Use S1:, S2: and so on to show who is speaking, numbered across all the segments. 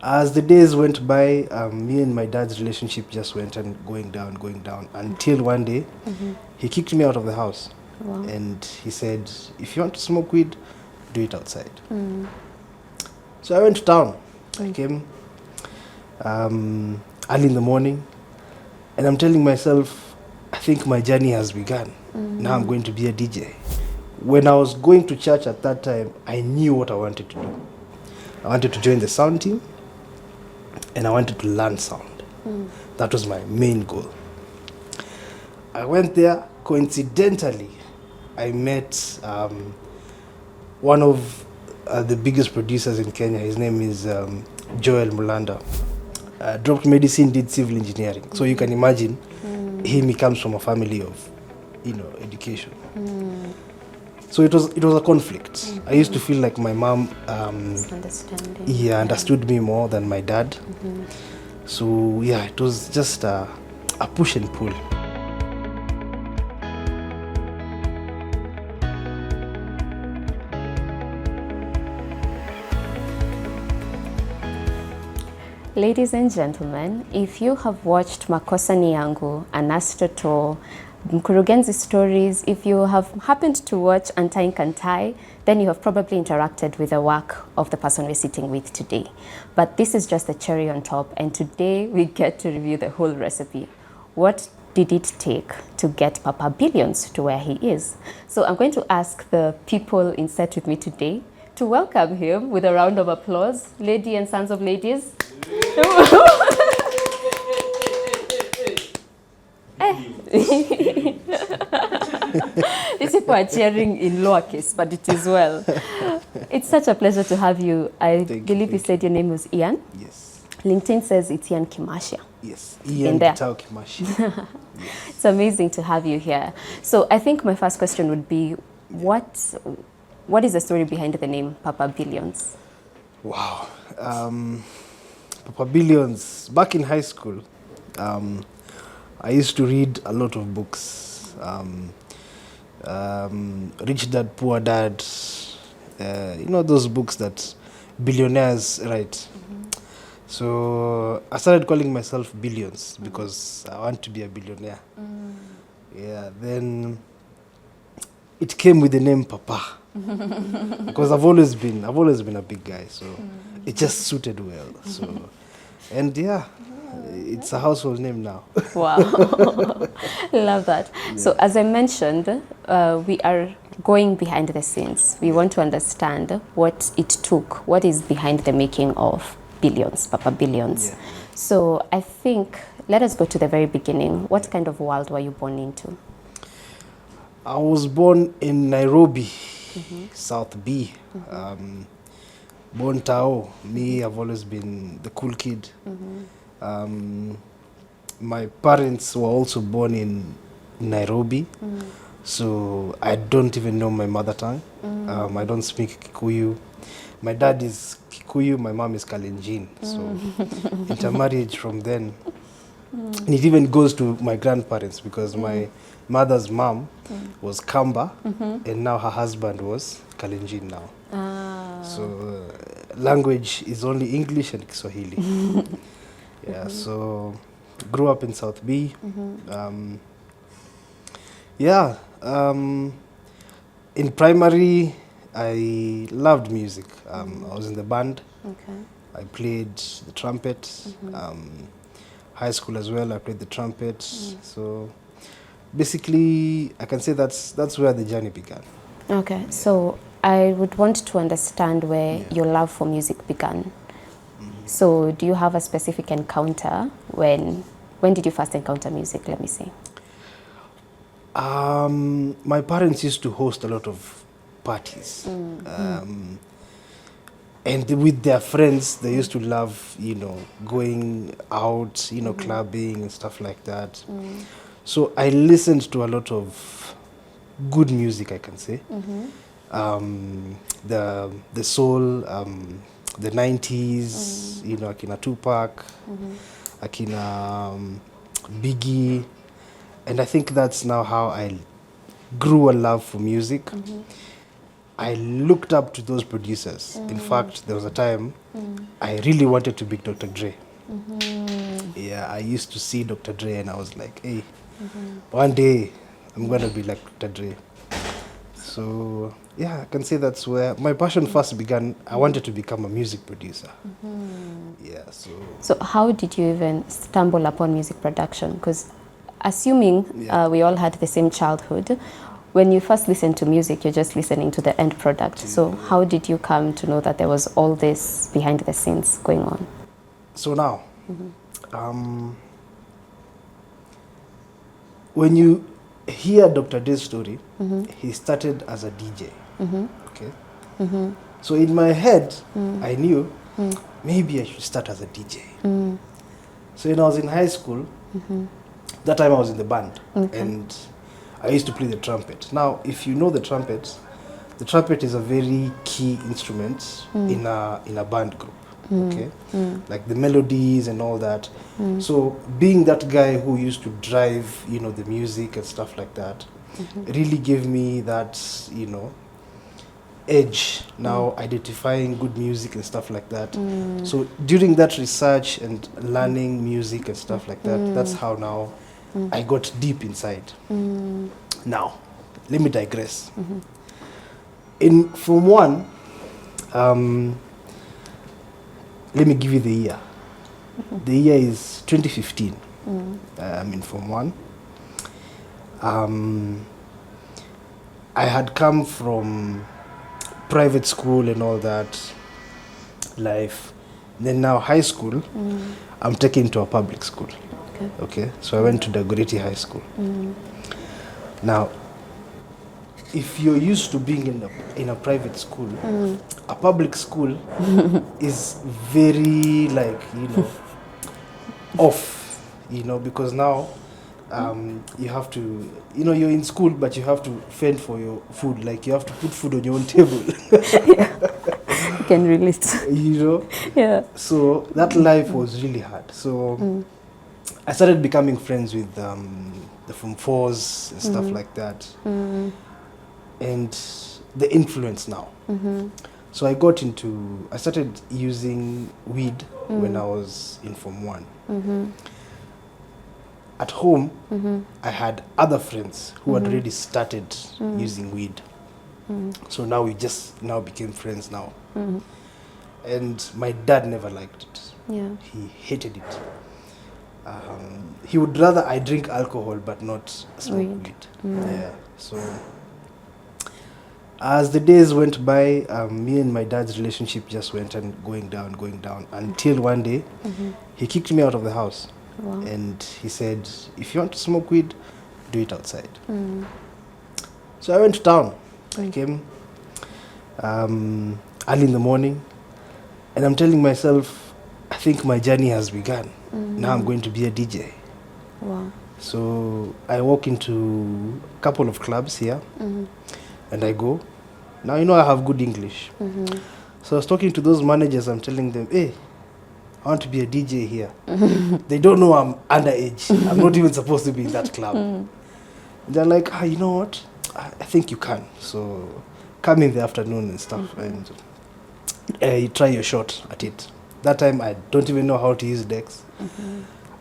S1: As the days went by, me and my dad's relationship just went on going down, until one day he kicked me out of the house.
S2: Wow.
S1: And he said, if you want to smoke weed, do it outside. So I went to town. I came early in the morning, and I'm telling myself, I think my journey has begun. Now I'm going to be a DJ. When I was going to church at that time, I knew what I wanted to do. I wanted to join the sound team, and I wanted to learn sound. That was my main goal. I went there. Coincidentally, I met one of the biggest producers in Kenya. His name is Joel Mulanda. Dropped medicine, did civil engineering. So you can imagine, he comes from a family of, education. So it was a conflict. I used to feel like my mom, understood me more than my dad. So yeah, it was just a push and pull.
S2: Ladies and gentlemen, if you have watched Makosa Ni Yangu, Anastoto, Mkurugenzi Stories, if you have happened to watch Antai Kantai, then you have probably interacted with the work of the person we're sitting with today. But this is just the cherry on top, and today we get to review the whole recipe. What did it take to get Papa Billions to where he is? So I'm going to ask the people in set with me today to welcome him with a round of applause. Lady and sons of ladies. These people are cheering in lowercase, but it is well. It's such a pleasure to have you. I believe you said your name was Ian.
S1: Yes.
S2: LinkedIn says it's Ian Kimashia.
S1: Yes, Ian Gitao Kimashia. Yes.
S2: It's amazing to have you here. So I think my first question would be, what is the story behind the name Papa Billions?
S1: Wow. Papa Billions. Back in high school, I used to read a lot of books. Rich Dad, Poor Dad. Those books that billionaires write. So I started calling myself Billions because I want to be a billionaire. Yeah, then it came with the name Papa. Because I've always been a big guy, so it just suited well. So, and yeah, it's a household name now.
S2: Wow. Love that. Yeah. So as I mentioned, we are going behind the scenes. We want to understand what it took, what is behind the making of Billions, Papa Billions. Yeah. So I think, let us go to the very beginning. What kind of world were you born into?
S1: I was born in Nairobi, South B. Born Tao. Me, I've always been the cool kid. My parents were also born in Nairobi, so I don't even know my mother tongue. I don't speak Kikuyu. My dad is Kikuyu, my mom is Kalenjin, so intermarriage from then. And it even goes to my grandparents because my mother's mom was Kamba, and now her husband was Kalenjin now. So language is only English and Kiswahili. Yeah, so grew up in South B. In primary, I loved music. I was in the band. Okay. I played the trumpet. High school as well, I played the trumpet. So basically, I can say that's where the journey began.
S2: Okay, so I would want to understand where your love for music began. So do you have a specific encounter? When did you first encounter music, let me say?
S1: My parents used to host a lot of parties. And with their friends, they used to love, going out, clubbing and stuff like that. So I listened to a lot of good music, I can say. The soul, the 90s, Akina Tupac, Akina Biggie. And I think that's now how I grew a love for music. I looked up to those producers. In fact, there was a time I really wanted to be Dr. Dre. Yeah, I used to see Dr. Dre and I was like, hey, one day I'm going to be like Dr. Dre. So, yeah, I can say that's where my passion first began. I wanted to become a music producer. Yeah, so...
S2: So how did you even stumble upon music production? Because assuming we all had the same childhood, when you first listen to music, you're just listening to the end product. So how did you come to know that there was all this behind the scenes going on?
S1: So now, when you hear Dr. Dre's story, he started as a DJ. Okay. So in my head, I knew maybe I should start as a DJ. So when I was in high school, that time I was in the band, and I used to play the trumpet. Now, if you know the trumpet is a very key instrument in a band group. Okay, like the melodies and all that. So being that guy who used to drive, the music and stuff like that, really gave me that, edge now identifying good music and stuff like that. So during that research and learning music and stuff like that, that's how now I got deep inside. Now, let me digress. In Form 1, let me give you the year. The year is 2015. I'm in Form 1. I had come from private school and all that life. Then now high school, I'm taken to a public school. Okay, so I went to Dagoretti High School. Now, if you're used to being in a private school, a public school is very off, because now you have to, you're in school, but you have to fend for your food. Like you have to put food on your own table.
S2: You can relate. Yeah.
S1: So that life was really hard. So I started becoming friends with the Form 4s and stuff like that. And the influence now. So I started using weed when I was in Form 1. At home, I had other friends who had already started using weed. So now we just became friends now. And my dad never liked it.
S2: Yeah.
S1: He hated it. He would rather I drink alcohol but not smoke weed. Yeah. So as the days went by, me and my dad's relationship just went on going down until one day he kicked me out of the house.
S2: Wow.
S1: And he said, if you want to smoke weed, do it outside. So I went to town. I came early in the morning, and I'm telling myself, I think my journey has begun. Now I'm going to be a DJ.
S2: Wow.
S1: So I walk into a couple of clubs here, and I go. Now, I have good English. So I was talking to those managers, I'm telling them, hey, I want to be a DJ here. They don't know I'm underage. I'm not even supposed to be in that club. And they're like, you know what? I think you can. So come in the afternoon and stuff and you try your shot at it. That time I don't even know how to use decks.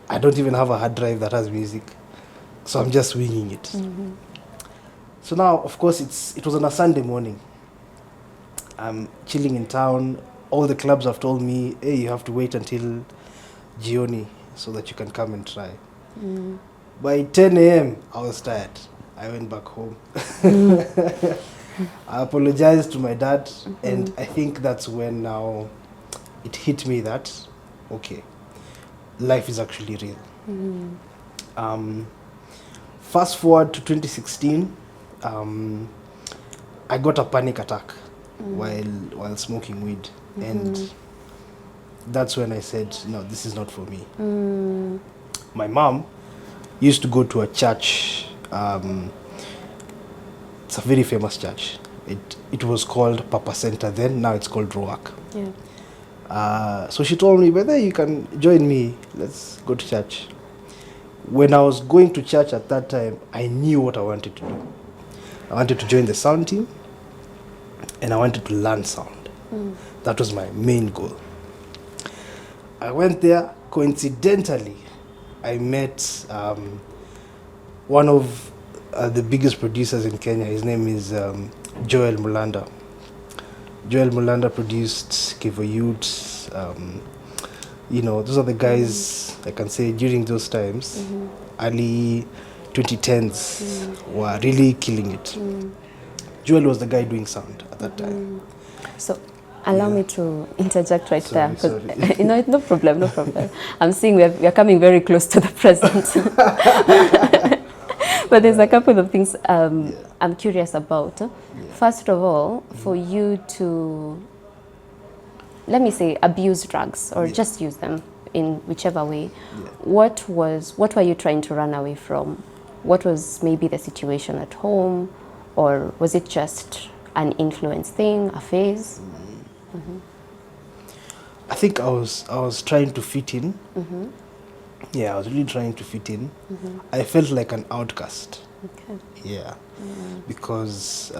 S1: I don't even have a hard drive that has music. So I'm just winging it. So now, of course, it was on a Sunday morning. I'm chilling in town. All the clubs have told me, hey, you have to wait until Gioni so that you can come and try. By 10 a.m., I was tired. I went back home. I apologized to my dad, and I think that's when now it hit me that, okay, life is actually real. Fast forward to 2016, I got a panic attack while smoking weed. And that's when I said, no, this is not for me. My mom used to go to a church. It's a very famous church. It was called Papa Center then. Now it's called Roak.
S2: Yeah.
S1: So she told me, whether you can join me, let's go to church. When I was going to church at that time, I knew what I wanted to do. I wanted to join the sound team. and I wanted to learn sound. That was my main goal. I went there. Coincidentally, I met one of the biggest producers in Kenya. His name is Joel Mulanda. Joel Mulanda produced Kivo Youth. You know, those are the guys, I can say, during those times, early 2010s, were really killing it. Joel was the guy doing sound at that time.
S2: So, allow me to interject right
S1: Sorry,
S2: there. Because, you know, no problem, no problem. I'm seeing we are coming very close to the present. But there's a couple of things I'm curious about. First of all, for you to, let me say, abuse drugs or just use them in whichever way, what were you trying to run away from? What was maybe the situation at home, or was it just an influence thing, a phase?
S1: I think I was trying to fit in. Yeah, I was really trying to fit in. I felt like an outcast.
S2: Okay.
S1: Yeah, because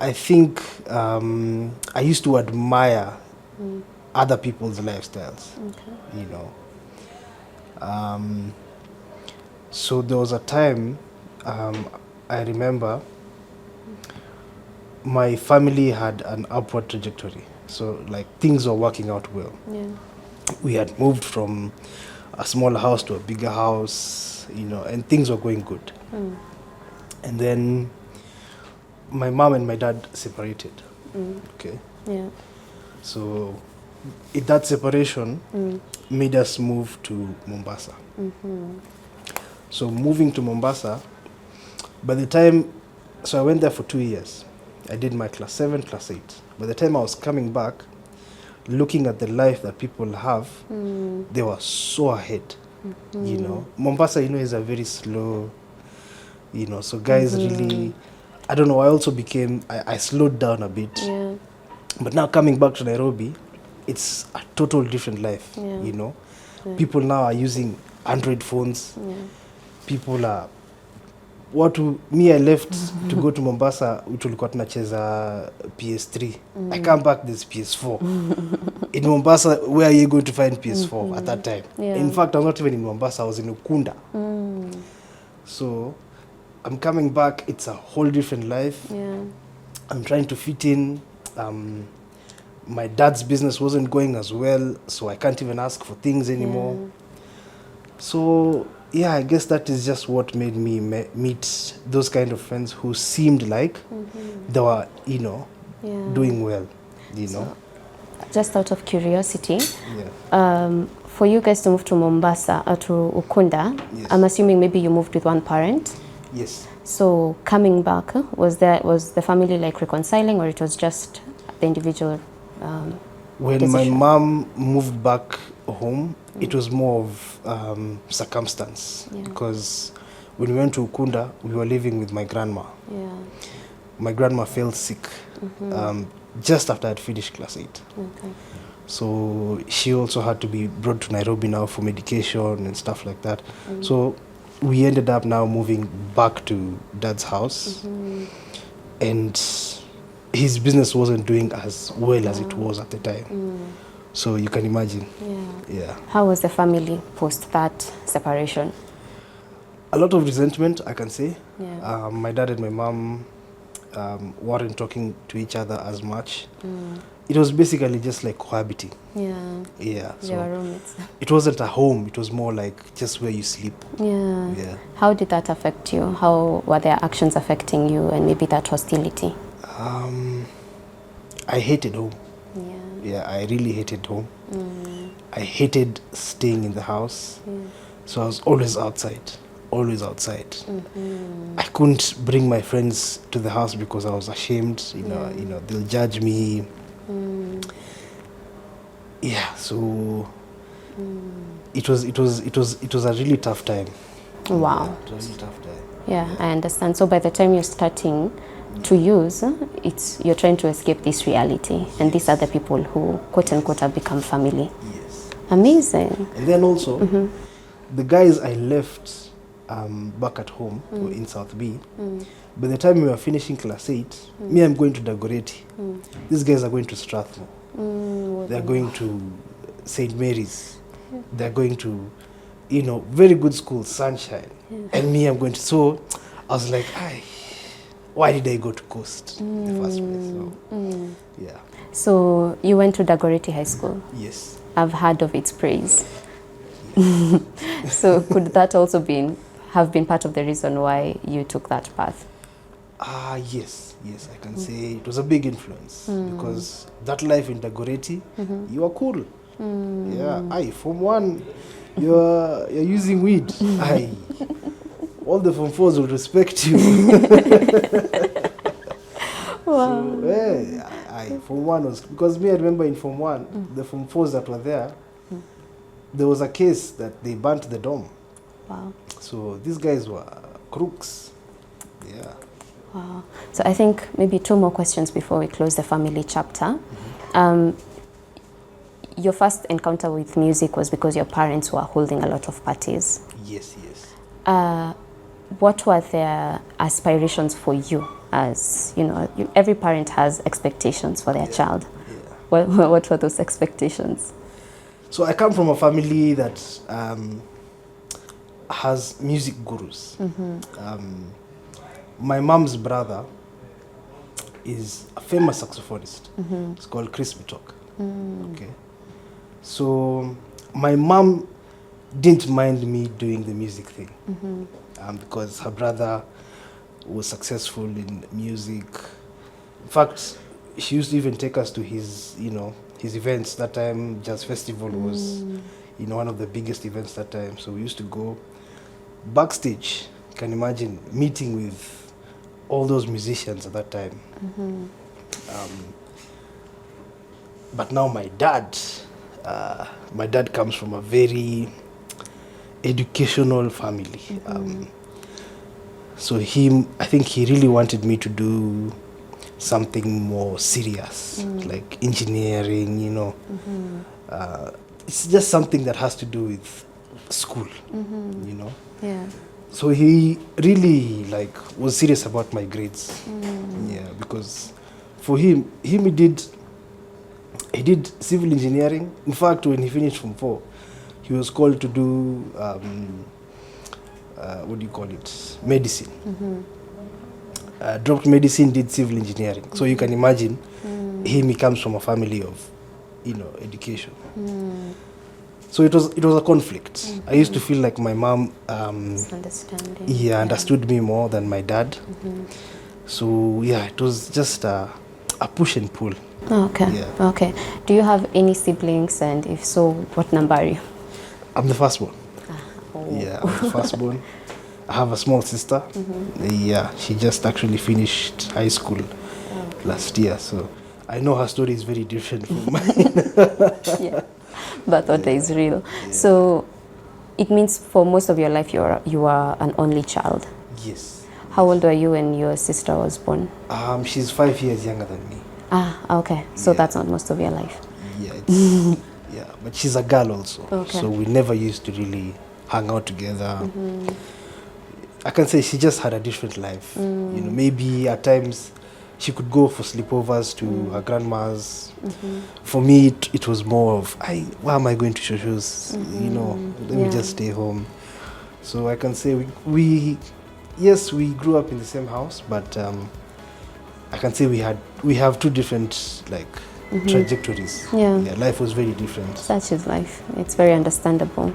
S1: I think I used to admire other people's lifestyles. Okay. You know, so there was a time I remember my family had an upward trajectory. So like things were working out well.
S2: Yeah.
S1: We had moved from a smaller house to a bigger house, you know, and things were going good. And then my mom and my dad separated. Okay.
S2: Yeah.
S1: So that separation made us move to Mombasa. So moving to Mombasa, by the time, so I went there for 2 years. I did my class 7, class 8. By the time I was coming back, looking at the life that people have, they were so ahead. You know, Mombasa, you know, is a very slow, you know, so guys really, I don't know, I also became, I slowed down a bit.
S2: Yeah.
S1: But now coming back to Nairobi, it's a total different life, you know. People now are using Android phones. People are, me I left to go to Mombasa, tulikuwa tunacheza PS3. I come back, there's PS4. In Mombasa, where are you going to find PS4 at that time? In fact, I was not even in Mombasa, I was in Ukunda. So I'm coming back, it's a whole different life. I'm trying to fit in. My dad's business wasn't going as well, so I can't even ask for things anymore. So yeah, I guess that is just what made me meet those kind of friends who seemed like they were, you know, doing well, you know.
S2: Just out of curiosity, for you guys to move to Mombasa or to Ukunda, I'm assuming maybe you moved with one parent?
S1: Yes.
S2: So coming back, was the family like reconciling, or it was just the individual
S1: when
S2: decision?
S1: My mom moved back home, it was more of circumstance, because when we went to Ukunda, we were living with my grandma. My grandma fell sick just after I'd finished class 8. So she also had to be brought to Nairobi now for medication and stuff like that. So we ended up now moving back to Dad's house, and his business wasn't doing as well as it was at the time. So you can imagine.
S2: How was the family post that separation?
S1: A lot of resentment, I can say. My dad and my mom weren't talking to each other as much. It was basically just like cohabiting. So it wasn't a home, it was more like just where you sleep.
S2: How did that affect you? How were their actions affecting you, and maybe that hostility?
S1: I hated home. I really hated home. I hated staying in the house. So I was always outside. I couldn't bring my friends to the house because I was ashamed. You know, they'll judge me. So it was a really tough time.
S2: Wow.
S1: It was a really tough time.
S2: Yeah, I understand. So by the time you're starting to use, you're trying to escape this reality, and these are the people who, quote unquote, have become family.
S1: Yes.
S2: Amazing.
S1: And then also, the guys I left back at home in South B. By the time we were finishing class 8, me, I'm going to Dagoretti. These guys are going to Strathmore. They're going to St. Mary's. They're going to, you know, very good schools, Sunshine. And me, I'm going to. So I was like, why did I go to Coast in the first place? So, yeah.
S2: So you went to Dagoretti High School?
S1: Yes.
S2: I've heard of its praise. So could that also have been part of the reason why you took that path?
S1: Yes, I can say it was a big influence because that life in Dagoretti, you are cool. Yeah, Form 1, you're using weed. All the Form 4s will respect you.
S2: Wow.
S1: So, Form 1 was, because me, I remember in Form 1, the Form 4s that were there was a case that they burnt the dome.
S2: Wow.
S1: So these guys were crooks. Yeah.
S2: Wow. So I think maybe 2 more questions before we close the family chapter. Your first encounter with music was because your parents were holding a lot of parties.
S1: Yes.
S2: What were their aspirations for you? As you know, every parent has expectations for their child. Yeah. What were those expectations?
S1: So I come from a family that has music gurus. My mom's brother is a famous saxophonist. It's called Chris Bitok. Okay. So my mom didn't mind me doing the music thing because her brother was successful in music. In fact, she used to even take us to his events. That time, Jazz Festival was, one of the biggest events that time. So we used to go backstage. You can imagine meeting with all those musicians at that time. But now my dad comes from a very educational family. So I think he really wanted me to do something more serious, like engineering, it's just something that has to do with school,
S2: Yeah.
S1: So he really was serious about my grades. Yeah, because for him he did civil engineering. In fact, when he finished Form 4, he was called to do medicine. Dropped medicine, did civil engineering. So you can imagine he comes from a family of education. So it was a conflict. I used to feel like my mom understood me more than my dad. So it was just a push and pull.
S2: Okay.
S1: Yeah.
S2: Okay. Do you have any siblings, and if so, what number are you?
S1: I'm the firstborn. Yeah, I'm the firstborn. I have a small sister. Yeah, she just actually finished high school last year. So I know her story is very different from mine.
S2: Yeah, but that is real. Yeah. So it means for most of your life you are an only child.
S1: Yes.
S2: How old were you when your sister was born?
S1: She's 5 years younger than me.
S2: Okay. So that's not most of your life.
S1: Yeah, yeah, but she's a girl also.
S2: Okay.
S1: So we never used to really hang out together. I can say she just had a different life. Maybe at times she could go for sleepovers to her grandma's. For me, it was more of, why am I going to Shosho's? Let me just stay home. So I can say we grew up in the same house, but I can say we have 2 different trajectories. Yeah, life was very different.
S2: Such is life. It's very understandable.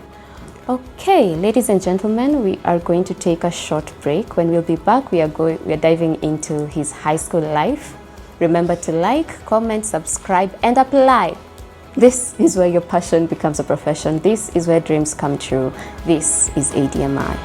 S2: Okay, ladies and gentlemen, we are going to take a short break. When we'll be back, we are diving into his high school life. Remember to like, comment, subscribe, and apply. This is where your passion becomes a profession. This is where dreams come true. This is ADMI.